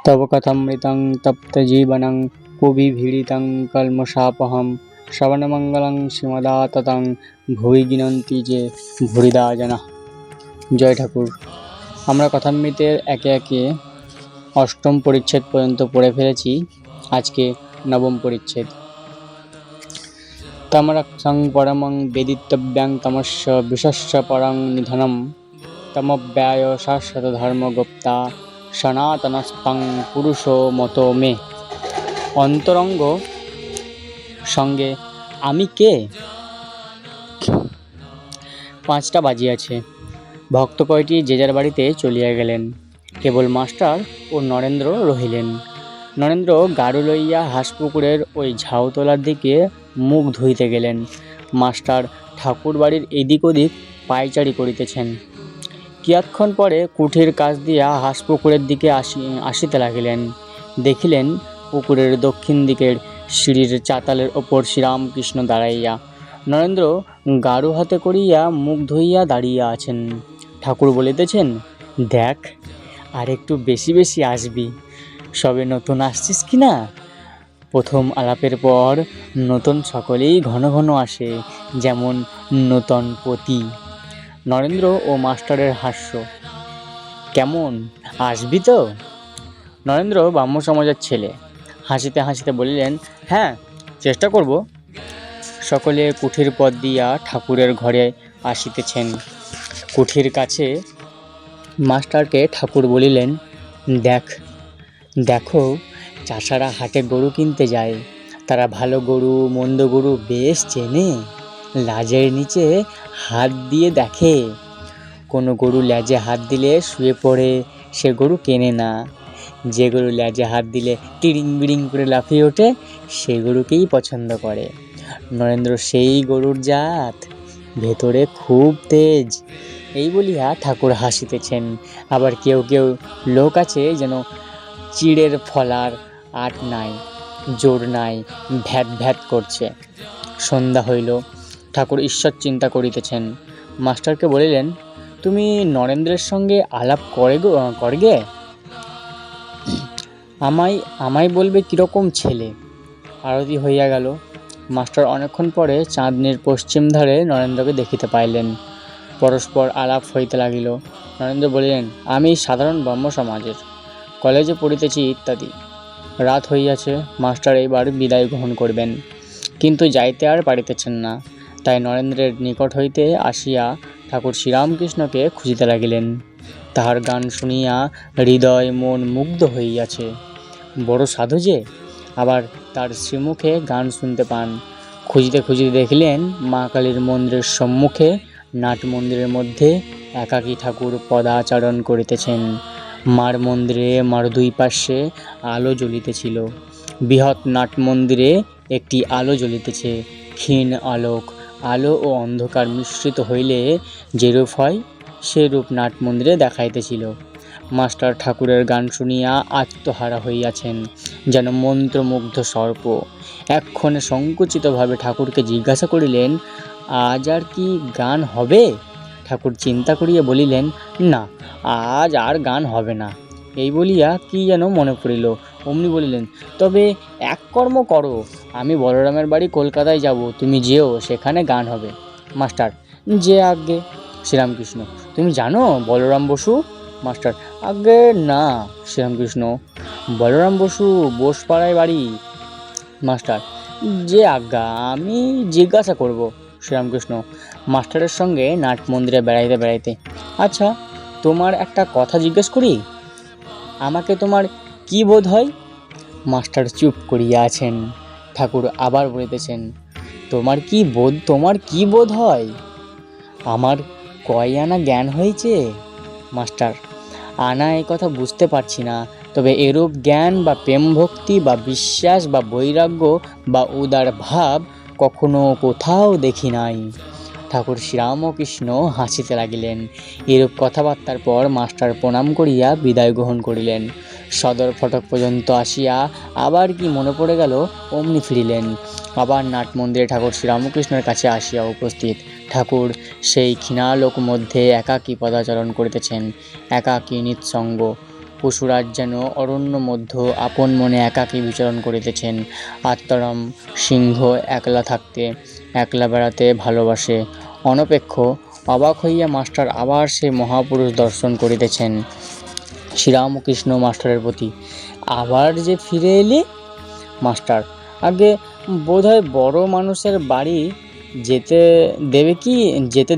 तव कथमृतं तप्तजीवनं कुविभीडितं कल्मषापहं শ্রবণমঙ্গলং শ্রীমদাততং ভুবি গিনন্তি যে ভুরিদা জানা। জয় ঠাকুর। আমরা কথামৃতের একে একে অষ্টম পরিচ্ছেদ পর্যন্ত পড়ে ফেলেছি। আজকে নবম পরিচ্ছেদ। তমরক্ষং পরমং বেদিতব্যাং তমস্য বিশ্বস্য পরং নিধনম তমব্যায় শাশ্বত ধর্মগুপ্তা সনাতনস্তং পুরুষো মতো মে। অন্তরঙ্গ সঙ্গে আমি কে? 5টা বাজিয়াছে। ভক্ত কয়টি যে যার বাড়িতে চলিয়া গেলেন। কেবল মাস্টার ও নরেন্দ্র রহিলেন। নরেন্দ্র গাড়ু লইয়া হাঁসপুকুরের ওই ঝাউতলার দিকে মুখ ধুইতে গেলেন। মাস্টার ঠাকুর বাড়ির এদিক ওদিক পায়চারি করিতেছেন। কিয়ৎক্ষণ পরে কুঠির কাছ দিয়া হাঁসপুকুরের দিকে আসিতে লাগিলেন। দেখিলেন পুকুরের দক্ষিণ দিকের সিঁড়ির চাতালের ওপর শ্রীরামকৃষ্ণ দাঁড়াইয়া। নরেন্দ্র গাড়ু হাতে করিয়া মুখ ধুইয়া দাঁড়িয়ে আছেন। ঠাকুর বলিতেছেন, দেখ আর একটু বেশি বেশি আসবি, সবে নতুন আসছিস কি না? প্রথম আলাপের পর নতুন সকলেই ঘন ঘন আসে, যেমন নূতন পতি। নরেন্দ্র ও মাস্টারের হাস্য। কেমন, আসবি তো? নরেন্দ্র ব্রাহ্ম সমাজের ছেলে, হাসিতে হাসিতে বলিলেন, হ্যাঁ, চেষ্টা করব। সকলে কুঠির পথ দিয়া ঠাকুরের ঘরে আসিতেছেন। কুঠির কাছে মাস্টারকে ঠাকুর বলিলেন, দেখো চাষারা হাটে গরু কিনতে যায়। তারা ভালো গরু মন্দ গরু বেশ চেনে। লাজের নিচে হাত দিয়ে দেখে। কোনো গরু লেজে হাত দিলে শুয়ে পড়ে, সে গরু কেনে না। যে গরু লেজে হাত দিলে টিড়িং বিড়িং করে লাফিয়ে ওঠে, সে গরুকেই পছন্দ করে। নরেন্দ্র সেই গরুর জাত, ভেতরে খুব তেজ। এই বলিয়া ঠাকুর হাসিতেছেন। আবার কেউ কেউ লোক আছে যেন চিড়ের ফলার আট নাই, জোর নাই, ভ্যাট ভ্যাট করছে। সন্ধ্যা হইল, ঠাকুর ঈশ্বর চিন্তা করিতেছেন। মাস্টারকে বলিলেন, তুমি নরেন্দ্রের সঙ্গে আলাপ করগে? আমায় বলবে কিরকম ছেলে। আরতি হইয়া গেল। মাস্টার অনেকক্ষণ পরে চাঁদনির পশ্চিম ধারে নরেন্দ্রকে দেখিতে পাইলেন। পরস্পর আলাপ হইতে লাগিল। নরেন্দ্র বলিলেন, আমি সাধারণ ব্রাহ্ম সমাজের, কলেজে পড়িতেছি ইত্যাদি। রাত হইয়াছে, মাস্টার এইবার বিদায় গ্রহণ করবেন, কিন্তু যাইতে আর পারিতেছেন না। তাই নরেন্দ্রের নিকট হইতে আসিয়া ঠাকুর শ্রীরামকৃষ্ণকে খুঁজিতে লাগিলেন। তাহার গান শুনিয়া হৃদয় মন মুগ্ধ হইয়াছে। বড় সাধু যে, আবার তার শ্রীমুখে গান শুনতে পান। খুঁজিতে খুঁজিতে দেখিলেন মা কালীর মন্দিরের সম্মুখে নাট মন্দিরের মধ্যে একাকী ঠাকুর পদাচারণ করিতেছেন। মার মন্দিরে মার দুই পার্শ্বে আলো জ্বলিতেছিল। বৃহৎ নাট মন্দিরে একটি আলো জ্বলিতেছে, ক্ষীণ আলোক। আলো ও অন্ধকার মিশ্রিত হইলে যেরূপ হয়, সেরূপ নাট মন্দিরে দেখাইতেছিল। মাস্টার ঠাকুরের গান শুনিয়া আত্মহারা হইয়াছেন, যেন মন্ত্রমুগ্ধ সর্প। এক্ষণে সংকুচিতভাবে ঠাকুরকে জিজ্ঞাসা করিলেন, আজ আর কি গান হবে? ঠাকুর চিন্তা করিয়া বলিলেন, না, আজ আর গান হবে না। এই বলিয়া কি যেন মনে পড়িল। অমনি বলিলেন, তবে এক কর্ম করো, আমি বলরামের বাড়ি কলকাতায় যাব, তুমি যেও, সেখানে গান হবে। মাস্টার, যে আজ্ঞে। শ্রীরামকৃষ্ণ, তুমি জানো বলরাম বসু? মাস্টার, আজ্ঞে না। শ্রীরামকৃষ্ণ, বলরাম বসু বোসপাড়ায় বাড়ি। মাস্টার, যে আজ্ঞা, আমি জিজ্ঞাসা করব। শ্রীরামকৃষ্ণ মাস্টারের সঙ্গে নাট মন্দিরে বেড়াইতে বেড়াইতে, আচ্ছা, তোমার একটা কথা জিজ্ঞেস করি, আমাকে তোমার কি বোধ হয়? মাস্টার চুপ করিয়া আছেন। ঠাকুর আবার বলিতেছেন, তোমার কি বোধ হয়? আমার কয় আনা জ্ঞান হয়েছে? মাস্টার, আনা এই কথা বুঝতে পারছি না, তবে এরূপ জ্ঞান বা প্রেম ভক্তি বা বিশ্বাস বা বৈরাগ্য বা উদার ভাব কখনো কোথাও দেখি নাই। ঠাকুর শ্রীরামকৃষ্ণ হাসিতে লাগিলেন। এরূপ কথাবার্তার পর মাস্টার প্রণাম করিয়া বিদায় গ্রহণ করিলেন। সদর ফটক পর্যন্ত আসিয়া আবার কি মনে পড়ে গেল, অমনি ফিরিলেন। আবার নাট মন্দিরে ঠাকুর শ্রীরামকৃষ্ণের কাছে আসিয়া উপস্থিত। ঠাকুর সেই ক্ষীণালোক মধ্যে একাকী পদাচরণ করিতেছেন, একাকী নিঃসঙ্গ। পশুরাজ যেন অরণ্য মধ্য আপন মনে একাকী বিচরণ করিতেছেন। আত্মারাম সিংহ একলা থাকতে, একলা বেড়াতে ভালোবাসে। অনপেক্ষ অবাক হইয়া মাস্টার আবার সেই মহাপুরুষ দর্শন করিতেছেন। শ্রীরামকৃষ্ণ মাস্টারের প্রতি, আবার যে ফিরে এলি? মাস্টার, আগে বোধহয় বড় মানুষের বাড়ি যেতে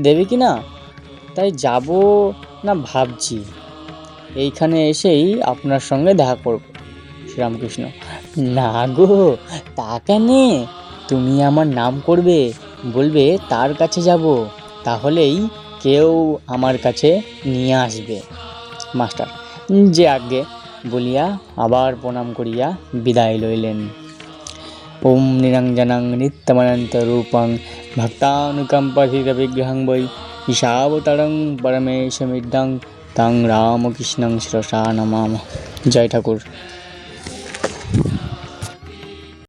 দেবে কি না, তাই যাব না ভাবছি। এইখানে এসেই আপনার সঙ্গে দেখা করব। শ্রীরামকৃষ্ণ, না গো, তা কেনে? তুমি আমার নাম করবে, বলবে তার কাছে যাব, তাহলেই কেউ আমার কাছে নিয়ে আসবে। মাস্টার, যে আজ্ঞে বলিয়া আবার প্রণাম করিয়া বিদায় লইলেন। ওম নিরঞ্জনং নিত্যমনন্তরূপং ভক্তানুকম্পাধীরবিগ্রহং বৈ ঈশাবতারং পরমেশমিদং তং রামকৃষ্ণং শিরসা নমামः। জয় ঠাকুর।